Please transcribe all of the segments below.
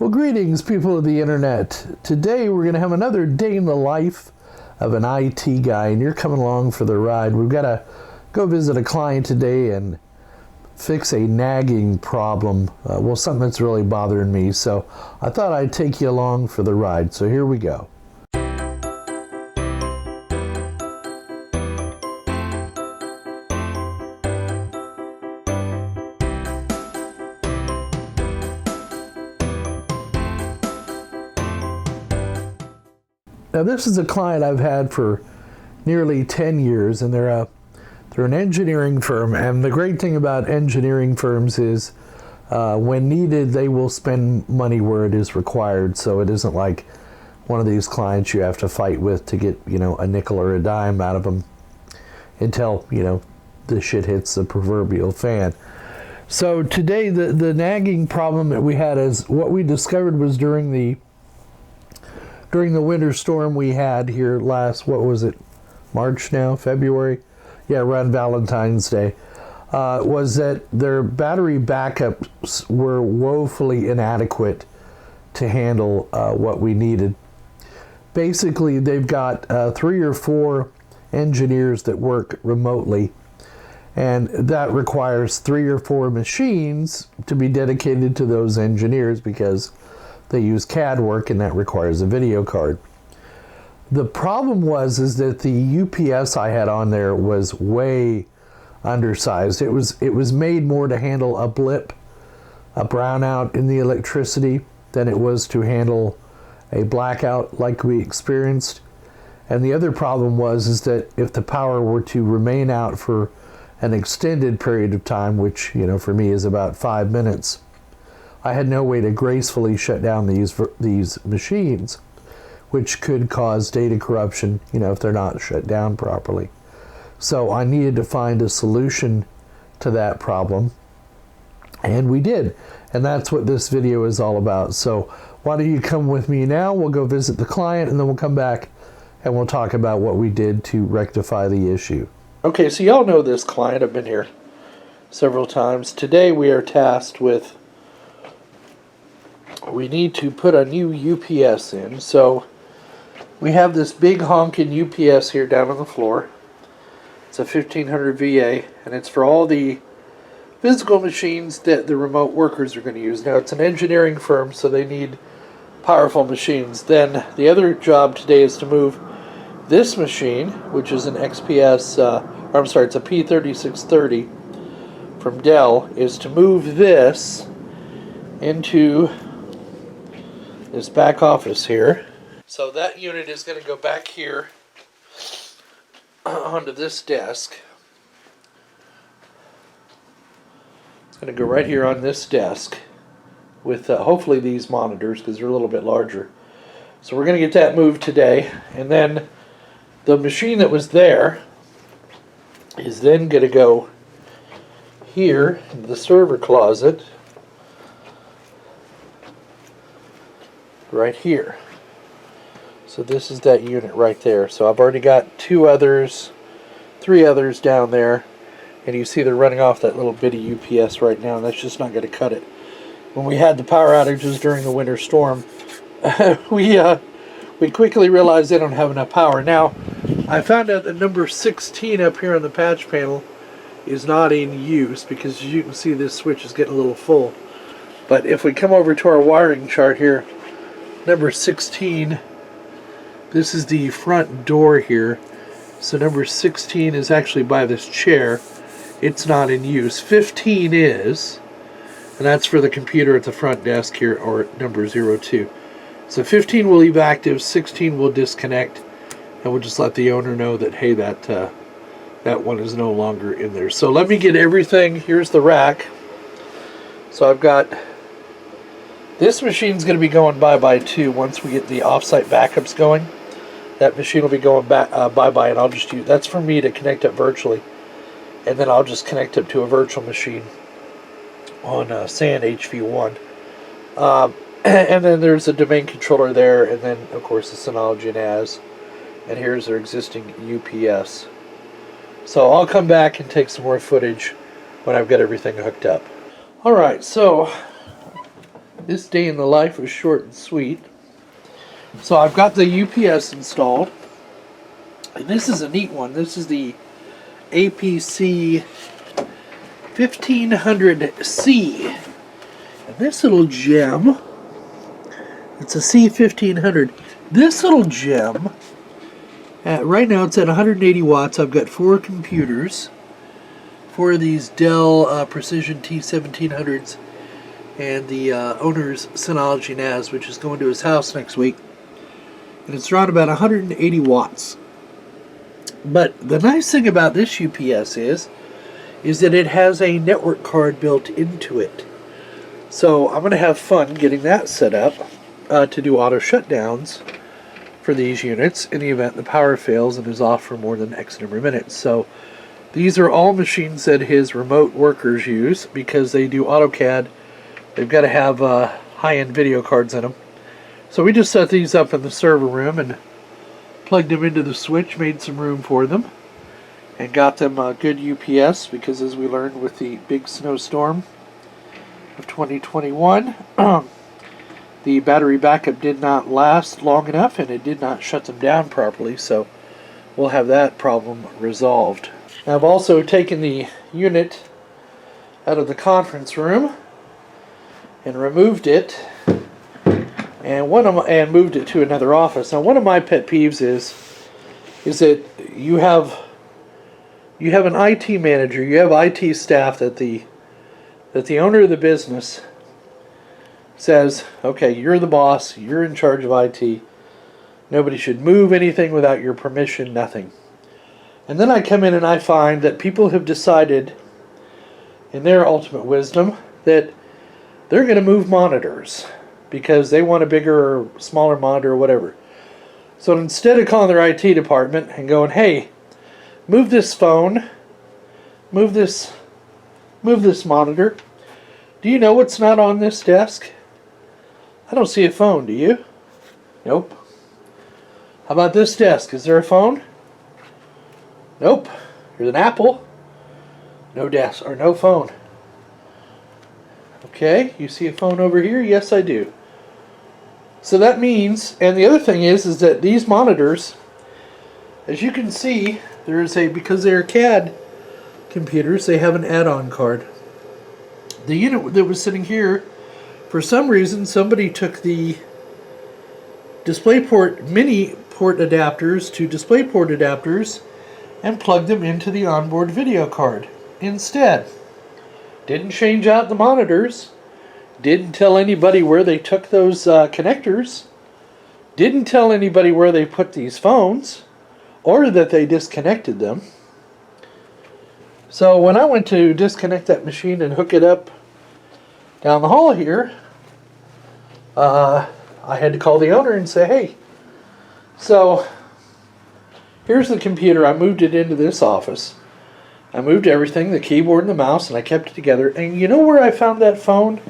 Well, greetings, people of the internet. Today we're going to have another day in the life of an IT guy, and you're coming along for the ride. We've got to go visit a client today and fix a nagging problem. Well, something that's really bothering me, so I thought I'd take you along for the ride. So here we go. Now, this is a client I've had for nearly 10 years, and they're an engineering firm. And the great thing about engineering firms is when needed, they will spend money where it is required. So it isn't like one of these clients you have to fight with to get, a nickel or a dime out of them until, the shit hits the proverbial fan. So today, the nagging problem that we had is what we discovered was during the winter storm we had here last, what was it, March now, February? Yeah, around Valentine's Day, was that their battery backups were woefully inadequate to handle what we needed. Basically, they've got 3 or 4 engineers that work remotely, and that requires 3 or 4 machines to be dedicated to those engineers because they use CAD work, and that requires a video card. The problem is that the UPS I had on there was way undersized. It was made more to handle a blip, a brownout in the electricity, than it was to handle a blackout like we experienced. And the other problem is that if the power were to remain out for an extended period of time, which for me is about 5 minutes, I had no way to gracefully shut down these machines, which could cause data corruption, if they're not shut down properly. So I needed to find a solution to that problem, and we did. And that's what this video is all about. So why don't you come with me now? We'll go visit the client, and then we'll come back and we'll talk about what we did to rectify the issue. Okay, so y'all know this client. I've been here several times. Today we are tasked with we need to put a new UPS in. So we have this big honking UPS here down on the floor. It's a 1500 VA, and it's for all the physical machines that the remote workers are going to use. Now, it's an engineering firm, so they need powerful machines. Then the other job today is to move this machine, which is an XPS, it's a P3630 from Dell, is to move this into this back office here. So that unit is going to go back here onto this desk. It's going to go right here on this desk with hopefully these monitors, because they're a little bit larger. So we're going to get that moved today, and then the machine that was there is then going to go here in the server closet right here. So this is that unit right there. So I've already got 3 others down there, and you see they're running off that little bitty UPS right now, and that's just not going to cut it. When we had the power outages during the winter storm, we quickly realized they don't have enough power. Now, I found out that number 16 up here on the patch panel is not in use, because as you can see, this switch is getting a little full. But if we come over to our wiring chart here, number 16, this is the front door here. So number 16 is actually by this chair. It's not in use. 15 is, and that's for the computer at the front desk here, or number 02. So 15 will leave active, 16 will disconnect, and we'll just let the owner know that, hey, that one is no longer in there. So let me get everything. Here's the rack. So I've got this machine's going to be going bye-bye too once we get the off-site backups going. That machine will be going bye-bye, and I'll just use that's for me to connect up virtually, and then I'll just connect up to a virtual machine on SAN HV1. And then there's a domain controller there, and then of course the Synology NAS, and here's their existing UPS. So I'll come back and take some more footage when I've got everything hooked up. Alright, so This day in the life was short and sweet. So I've got the UPS installed. And this is a neat one. This is the APC 1500C. And this little gem, it's a C1500. This little gem, right now it's at 180 watts. I've got 4 computers, 4 of these Dell Precision T1700s, and the owner's Synology NAS, which is going to his house next week. And it's around about 180 watts. But the nice thing about this UPS is that it has a network card built into it. So I'm going to have fun getting that set up to do auto shutdowns for these units in the event the power fails and is off for more than X number of minutes. So these are all machines that his remote workers use because they do AutoCAD. They've got to have high-end video cards in them. So we just set these up in the server room and plugged them into the switch, made some room for them, and got them good UPS because, as we learned with the big snowstorm of 2021, the battery backup did not last long enough and it did not shut them down properly, so we'll have that problem resolved. Now, I've also taken the unit out of the conference room and removed it and moved it to another office. Now, one of my pet peeves is that you have an IT manager, you have IT staff that the owner of the business says, okay, you're the boss, you're in charge of IT, nobody should move anything without your permission, nothing. And then I come in and I find that people have decided, in their ultimate wisdom, that they're going to move monitors because they want a bigger or smaller monitor or whatever. So instead of calling their IT department and going, hey, move this phone, move this monitor, do you know what's not on this desk? I don't see a phone, do you? Nope. How about this desk? Is there a phone? Nope. There's an Apple. No desk or no phone. Okay, you see a phone over here? Yes, I do. So that means, and the other thing is that these monitors, as you can see, because they're CAD computers, they have an add-on card. The unit that was sitting here, for some reason, somebody took the DisplayPort mini port adapters to DisplayPort adapters and plugged them into the onboard video card instead. Didn't change out the monitors. Didn't tell anybody where they took those connectors. Didn't tell anybody where they put these phones or that they disconnected them. So when I went to disconnect that machine and hook it up down the hall here, I had to call the owner and say, hey, so here's the computer. I moved it into this office. I moved everything, the keyboard and the mouse, and I kept it together. And you know where I found that phone?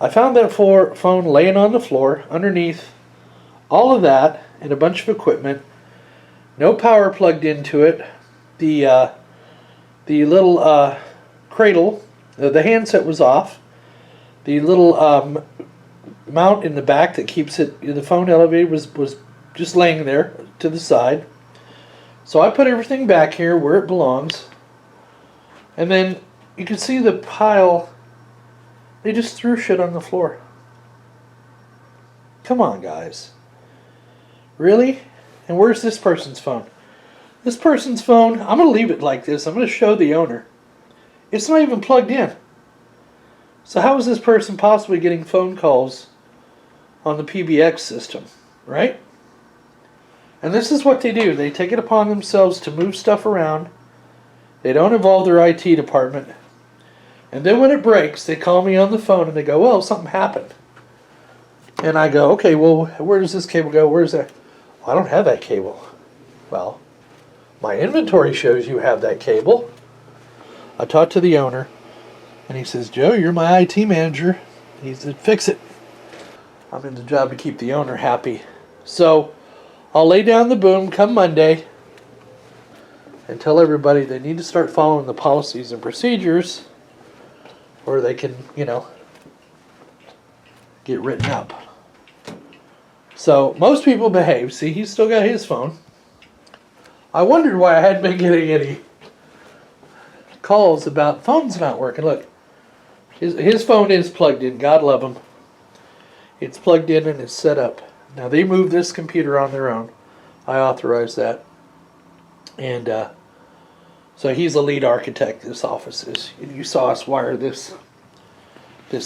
I found that phone laying on the floor underneath all of that and a bunch of equipment. No power plugged into it. The little cradle, the handset was off. The little mount in the back that keeps the phone elevated was just laying there to the side. So I put everything back here where it belongs. And then you can see the pile. They just threw shit on the floor. Come on, guys. Really? And where's this person's phone? This person's phone, I'm going to leave it like this. I'm going to show the owner. It's not even plugged in. So how is this person possibly getting phone calls on the PBX system, right? And this is what they do. They take it upon themselves to move stuff around. They don't involve their IT department. And then when it breaks, they call me on the phone and they go, well, something happened. And I go, okay, well, where does this cable go? Where's that? Well, I don't have that cable. Well, my inventory shows you have that cable. I talked to the owner, and he says, Joe, you're my IT manager. He said, fix it. I'm in the job to keep the owner happy. So I'll lay down the boom come Monday and tell everybody they need to start following the policies and procedures, or they can, get written up. So most people behave. See, he's still got his phone. I wondered why I hadn't been getting any calls about phones not working. Look, his phone is plugged in. God love him. It's plugged in and it's set up. Now they moved this computer on their own. I authorized that. And so he's the lead architect. This office is. You saw us wire this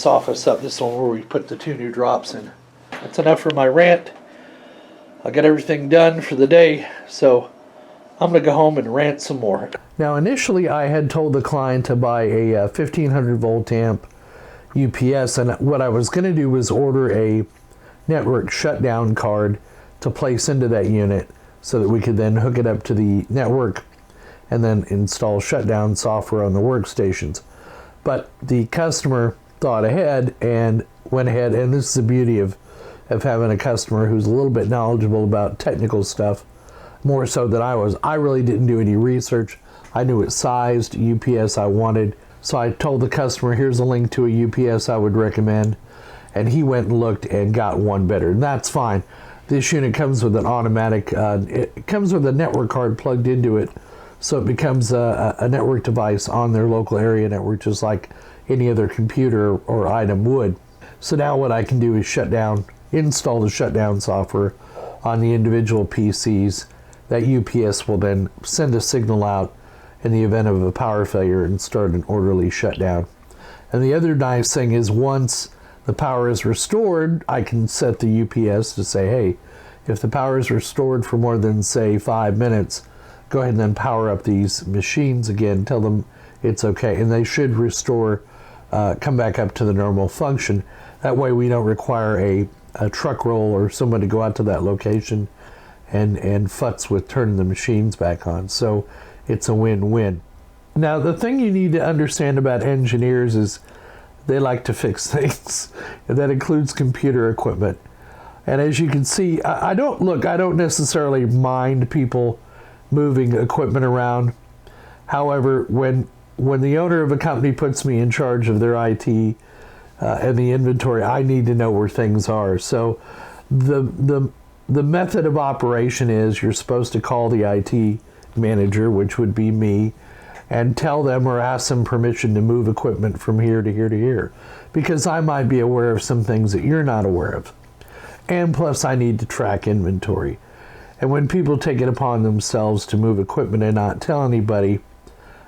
office up. This one where we put the 2 new drops in. That's enough for my rant. I got everything done for the day. So I'm going to go home and rant some more. Now, initially, I had told the client to buy a 1500 volt amp UPS, and what I was going to do was order a network shutdown card to place into that unit so that we could then hook it up to the network and then install shutdown software on the workstations. But the customer thought ahead and went ahead, and this is the beauty of having a customer who's a little bit knowledgeable about technical stuff, more so than I was. I really didn't do any research. I knew what sized UPS I wanted. So I told the customer, here's a link to a UPS I would recommend. And he went and looked and got one better. And that's fine. This unit comes with an automatic, it comes with a network card plugged into it. So it becomes a network device on their local area network, just like any other computer or item would. So now what I can do is install the shutdown software on the individual PCs. That UPS will then send a signal out in the event of a power failure and start an orderly shutdown. And the other nice thing is once the power is restored, I can set the UPS to say, hey, if the power is restored for more than, say, 5 minutes, go ahead and then power up these machines again, tell them it's okay. And they should restore, come back up to the normal function. That way we don't require a truck roll or someone to go out to that location and futz with turning the machines back on. So it's a win-win. Now, the thing you need to understand about engineers is they like to fix things, and that includes computer equipment. And as you can see, I don't necessarily mind people moving equipment around. However, when the owner of a company puts me in charge of their IT and the inventory, I need to know where things are. So the method of operation is you're supposed to call the IT manager, which would be me, and tell them or ask them permission to move equipment from here to here to here, because I might be aware of some things that you're not aware of. And plus I need to track inventory. And when people take it upon themselves to move equipment and not tell anybody,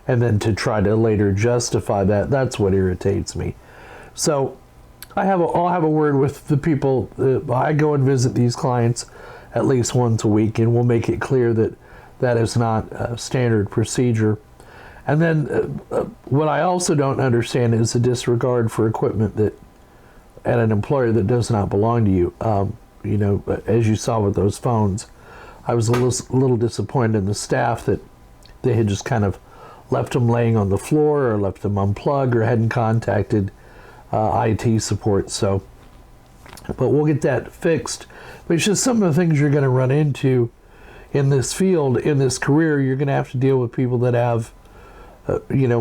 and then to try to later justify that, that's what irritates me. So I'll have a word with the people. I go and visit these clients at least once a week, and we'll make it clear that that is not a standard procedure. And then what I also don't understand is the disregard for equipment that at an employer that does not belong to you. You know, as you saw with those phones, I was a little disappointed in the staff that they had just kind of left them laying on the floor or left them unplugged or hadn't contacted IT support. So, but we'll get that fixed. But it's just some of the things you're going to run into in this field, in this career. You're going to have to deal with people that have,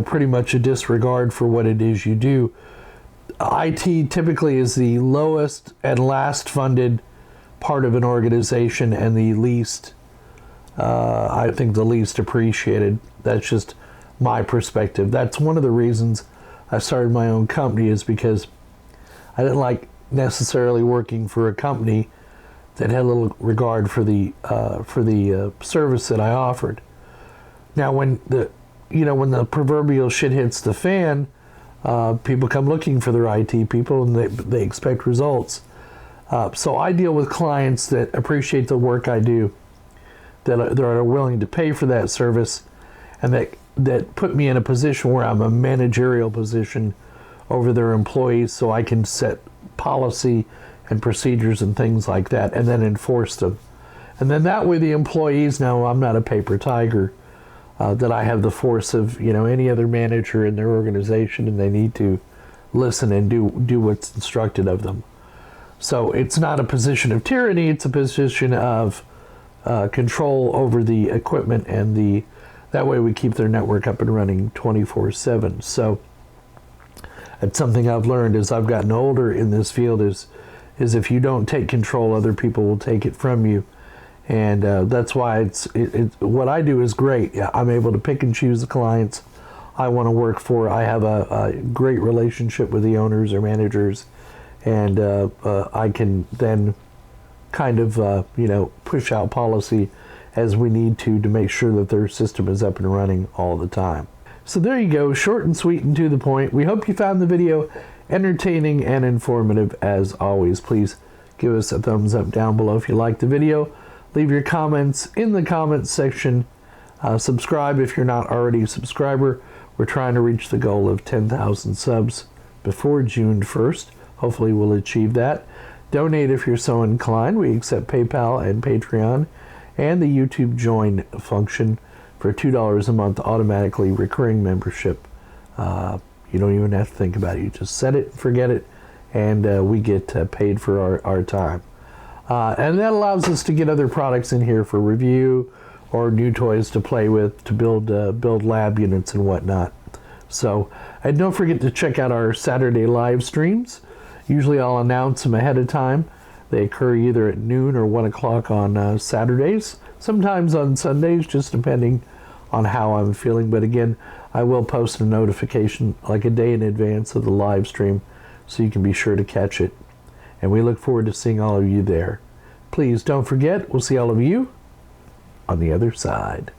pretty much a disregard for what it is you do. IT typically is the lowest and last funded part of an organization and the least, I think, the least appreciated. That's just my perspective. That's one of the reasons I started my own company, is because I didn't like necessarily working for a company that had little regard for the service that I offered. Now, when the proverbial shit hits the fan, people come looking for their IT people, and they expect results. So I deal with clients that appreciate the work I do, that are willing to pay for that service, and that put me in a position where I'm a managerial position over their employees, so I can set policy and procedures and things like that, and then enforce them. And then that way the employees know I'm not a paper tiger, that I have the force of any other manager in their organization, and they need to listen and do what's instructed of them. So it's not a position of tyranny, it's a position of control over the equipment, and that way we keep their network up and running 24/7. So It's something I've learned as I've gotten older in this field is if you don't take control, other people will take it from you. And that's why what I do is great. I'm able to pick and choose the clients I want to work for. I have a great relationship with the owners or managers, and I can then kind of push out policy as we need to make sure that their system is up and running all the time. So there you go, short and sweet and to the point. We hope you found the video entertaining and informative as always. Please give us a thumbs up down below if you liked the video. Leave your comments in the comments section. Subscribe if you're not already a subscriber. We're trying to reach the goal of 10,000 subs before June 1st. Hopefully we'll achieve that. Donate if you're so inclined. We accept PayPal and Patreon, and the YouTube join function for $2 a month, automatically recurring membership. You don't even have to think about it. You just set it, forget it, and we get paid for our time. And that allows us to get other products in here for review or new toys to play with, to build lab units and whatnot. So, and don't forget to check out our Saturday live streams. Usually I'll announce them ahead of time. They occur either at noon or 1 o'clock on Saturdays, sometimes on Sundays, just depending on how I'm feeling. But again, I will post a notification like a day in advance of the live stream, so you can be sure to catch it. And we look forward to seeing all of you there. Please don't forget, we'll see all of you on the other side.